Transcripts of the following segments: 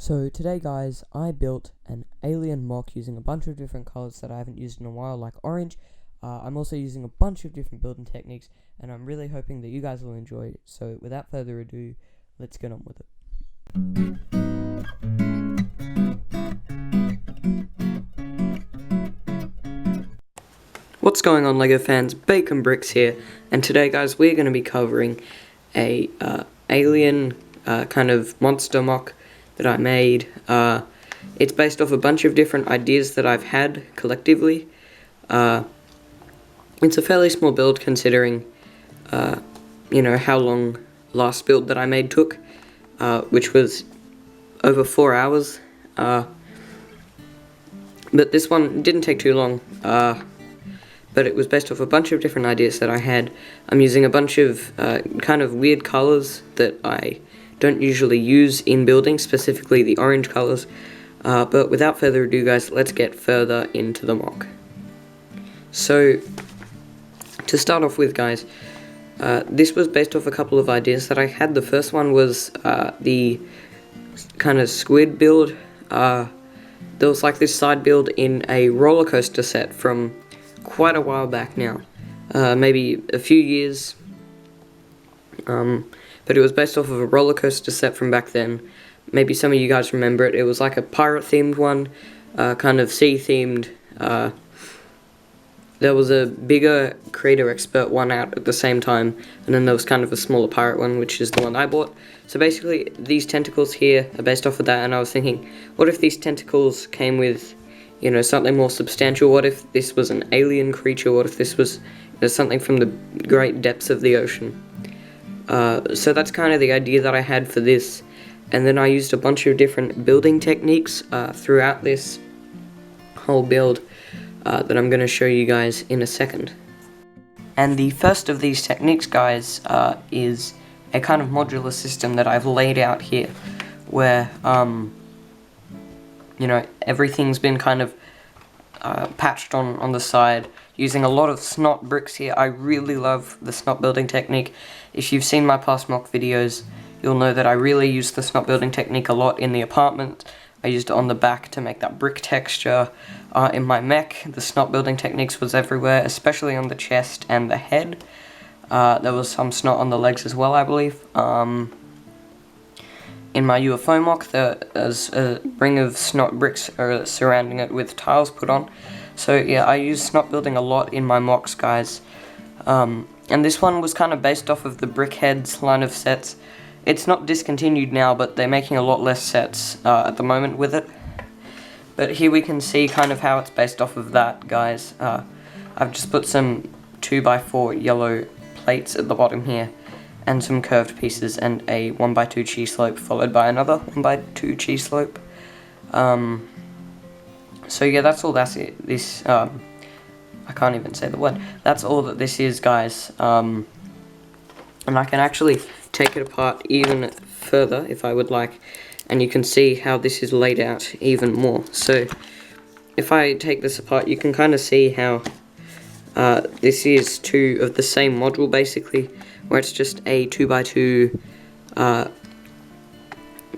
So today guys, I built an alien MOC using a bunch of different colors that I haven't used in a while, like orange. I'm also using a bunch of different building techniques, and I'm really hoping that you guys will enjoy it. So without further ado, let's get on with it. What's going on, LEGO fans? Bacon Bricks here, and today guys, we're going to be covering a alien kind of monster MOC that I made. It's based off a bunch of different ideas that I've had collectively. It's a fairly small build considering, how long last build that I made took, which was over 4 hours. But this one didn't take too long, but it was based off a bunch of different ideas that I had. I'm using a bunch of kind of weird colors that I don't usually use in buildings, specifically the orange colors. But without further ado guys, let's get further into the MOC. So, to start off with guys, this was based off a couple of ideas that I had. The first one was the kind of squid build. There was like this side build in a roller coaster set from quite a while back now, maybe a few years, but it was based off of a roller coaster set from back then. Maybe some of you guys remember it. It was like a pirate themed one, kind of sea themed. There was a bigger creator expert one out at the same time, and then there was kind of a smaller pirate one, which is the one I bought. So basically these tentacles here are based off of that, and I was thinking, what if these tentacles came with, something more substantial? What if this was an alien creature? What if this was something from the great depths of the ocean? So that's kind of the idea that I had for this, and then I used a bunch of different building techniques throughout this whole build that I'm going to show you guys in a second. And the first of these techniques, guys, is a kind of modular system that I've laid out here, where everything's been kind of patched on the side, using a lot of snot bricks here. I really love the snot building technique. If you've seen my past MOC videos, you'll know that I really use the snot building technique a lot in the apartment. I used it on the back to make that brick texture. In my mech, the snot building techniques was everywhere, especially on the chest and the head. There was some snot on the legs as well, I believe. In my UFO MOC, there's a ring of snot bricks surrounding it with tiles put on. So yeah, I use snot building a lot in my MOCs, guys. And this one was kind of based off of the Brickheads line of sets. It's not discontinued now, but they're making a lot less sets at the moment with it. But here we can see kind of how it's based off of that, guys. I've just put some 2x4 yellow plates at the bottom here, and some curved pieces, and a 1x2 cheese slope followed by another 1x2 cheese slope. So yeah, that's all this, I can't even say the word. That's all that this is, guys. And I can actually take it apart even further if I would like, and you can see how this is laid out even more. So if I take this apart, you can kind of see how this is two of the same module basically, where it's just a 2x2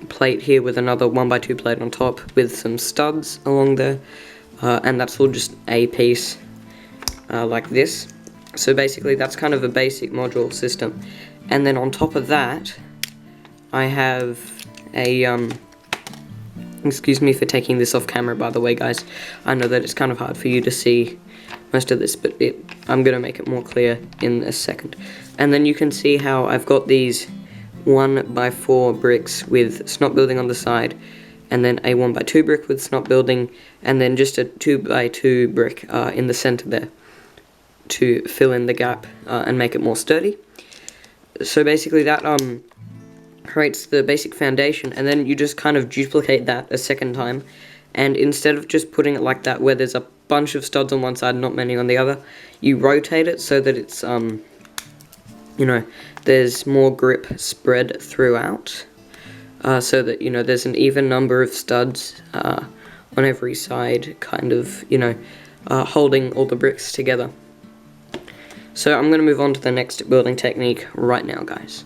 plate here with another 1x2 plate on top with some studs along there, and that's all just a piece like this. So basically that's kind of a basic module system. And then on top of that, I have a, excuse me for taking this off camera, by the way, guys. I know that it's kind of hard for you to see most of this, but I'm going to make it more clear in a second. And then you can see how I've got these 1x4 bricks with snot building on the side, and then a 1x2 brick with snot building, and then just a 2x2 brick in the center there to fill in the gap and make it more sturdy. So basically that creates the basic foundation, and then you just kind of duplicate that a second time, and instead of just putting it like that where there's a bunch of studs on one side and not many on the other, you rotate it so that it's there's more grip spread throughout, so that there's an even number of studs on every side, kind of holding all the bricks together. So I'm going to move on to the next building technique right now, guys.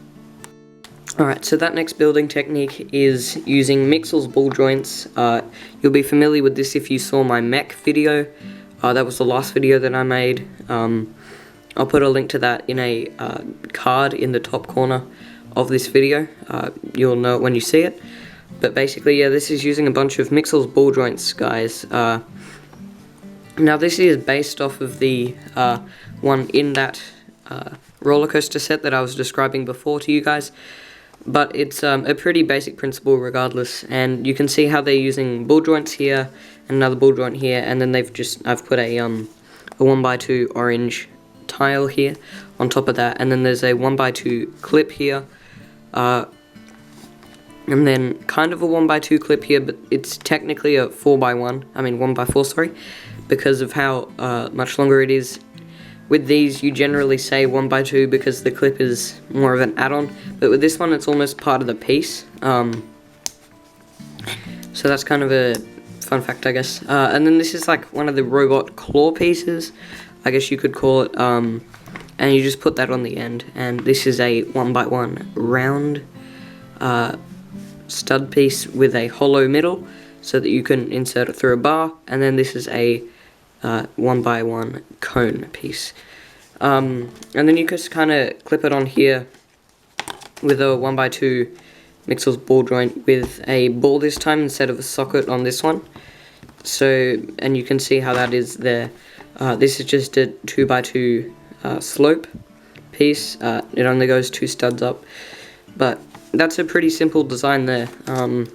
Alright, so that next building technique is using Mixel's ball joints. You'll be familiar with this if you saw my MOC video. That was the last video that I made. I'll put a link to that in a card in the top corner of this video. You'll know it when you see it. But basically, yeah, this is using a bunch of Mixel's ball joints, guys. Now this is based off of the one in that roller coaster set that I was describing before to you guys. But it's a pretty basic principle regardless, and you can see how they're using ball joints here, and another ball joint here, and then I've put a 1x2 orange tile here on top of that, and then there's a 1x2 clip here, and then kind of a 1x2 clip here, but it's technically a 1x4, sorry, because of how much longer it is. With these, you generally say 1x2 because the clip is more of an add-on, but with this one, it's almost part of the piece. So that's kind of a fun fact, I guess. And then this is like one of the robot claw pieces, I guess you could call it, and you just put that on the end. And this is a 1x1 round stud piece with a hollow middle, so that you can insert it through a bar. And then this is a 1x1 cone piece, and then you just kind of clip it on here with a 1x2 Mixel's ball joint with a ball this time instead of a socket on this one. So, and you can see how that is there. This is just a 2x2 slope piece. It only goes 2 studs up, but that's a pretty simple design there, and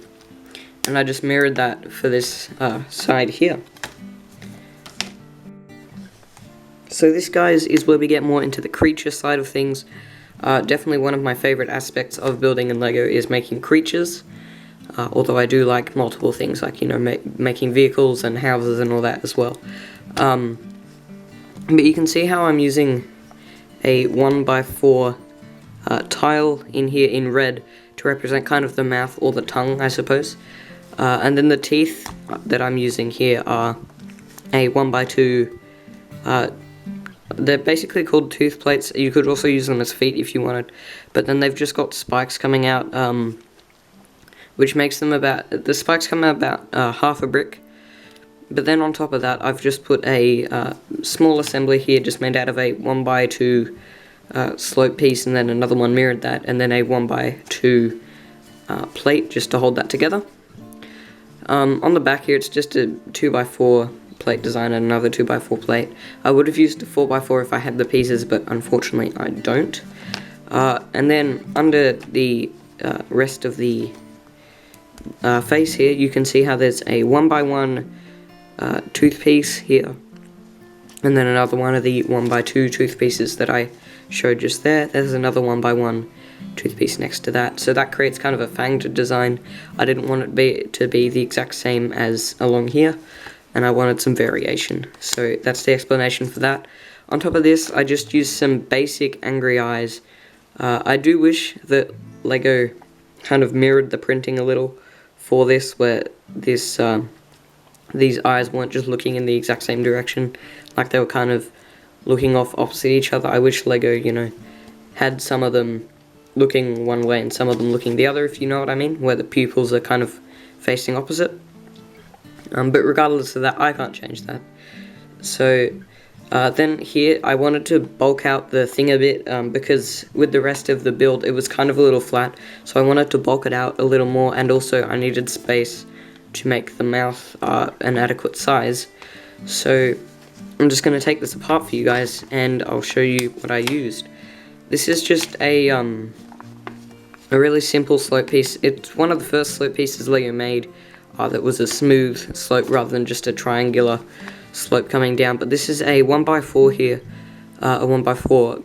I just mirrored that for this side here. So this, guys, is where we get more into the creature side of things. Definitely one of my favorite aspects of building in LEGO is making creatures. Although I do like multiple things, like, you know, making vehicles and houses and all that as well. But you can see how I'm using a 1x4 tile in here in red to represent kind of the mouth or the tongue, I suppose. And then the teeth that I'm using here are a 1x2 they're basically called tooth plates. You could also use them as feet if you wanted, but then they've just got spikes coming out, which makes them the spikes come out about half a brick. But then on top of that, I've just put a small assembly here, just made out of a 1x2 slope piece, and then another one mirrored that, and then a 1x2 plate just to hold that together. On the back here, it's just a 2x4 plate design and another 2x4 plate. I would have used a 4x4 if I had the pieces, but unfortunately I don't. And then under the rest of the face here, you can see how there's a 1x1 tooth piece here, and then another one of the 1x2 tooth pieces that I showed just there. There's another 1x1 tooth piece next to that, so that creates kind of a fanged design. I didn't want it to be the exact same as along here, and I wanted some variation, so that's the explanation for that. On top of this, I just used some basic angry eyes. I do wish that LEGO kind of mirrored the printing a little for this, where these eyes weren't just looking in the exact same direction, like they were kind of looking off opposite each other. I wish LEGO, you know, had some of them looking one way and some of them looking the other, if you know what I mean, where the pupils are kind of facing opposite. But regardless of that, I can't change that. So then here, I wanted to bulk out the thing a bit, because with the rest of the build, it was kind of a little flat, so I wanted to bulk it out a little more, and also I needed space to make the mouth an adequate size. So I'm just going to take this apart for you guys, and I'll show you what I used. This is just a really simple slope piece. It's one of the first slope pieces LEGO made that was a smooth slope rather than just a triangular slope coming down. But this is a 1x4 here, a 1x4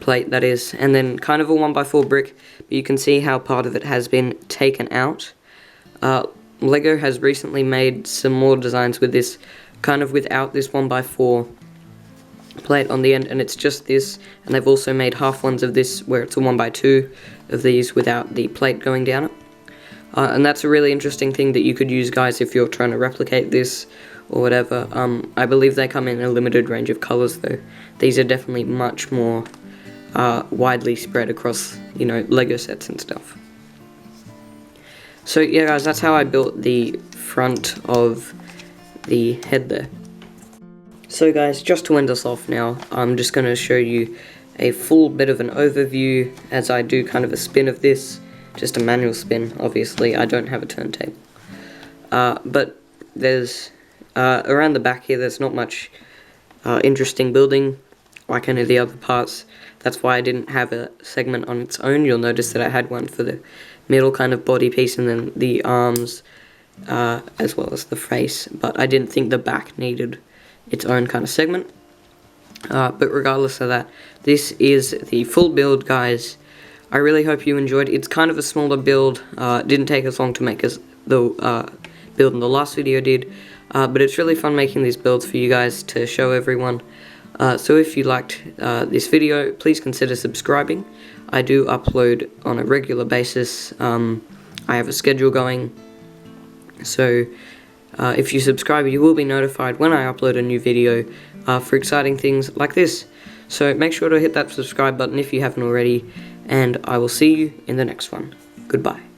plate that is, and then kind of a 1x4 brick, but you can see how part of it has been taken out. LEGO has recently made some more designs with this, kind of without this 1x4 plate on the end, and it's just this, and they've also made half ones of this where it's a 1x2 of these without the plate going down it. And that's a really interesting thing that you could use, guys, if you're trying to replicate this or whatever. I believe they come in a limited range of colors, though. These are definitely much more widely spread across you know, Lego sets and stuff. So yeah guys, that's how I built the front of the head there. So guys, just to end us off now, I'm just going to show you a full bit of an overview as I do kind of a spin of this. Just a manual spin, obviously, I don't have a turntable. But there's, around the back here, there's not much interesting building like any of the other parts. That's why I didn't have a segment on its own. You'll notice that I had one for the middle kind of body piece and then the arms, as well as the face. But I didn't think the back needed its own kind of segment. But regardless of that, this is the full build, guys. I really hope you enjoyed. It's kind of a smaller build. It didn't take as long to make as the build in the last video did. But it's really fun making these builds for you guys to show everyone. So if you liked this video, please consider subscribing. I do upload on a regular basis. I have a schedule going. So if you subscribe, you will be notified when I upload a new video for exciting things like this. So make sure to hit that subscribe button if you haven't already, and I will see you in the next one. Goodbye.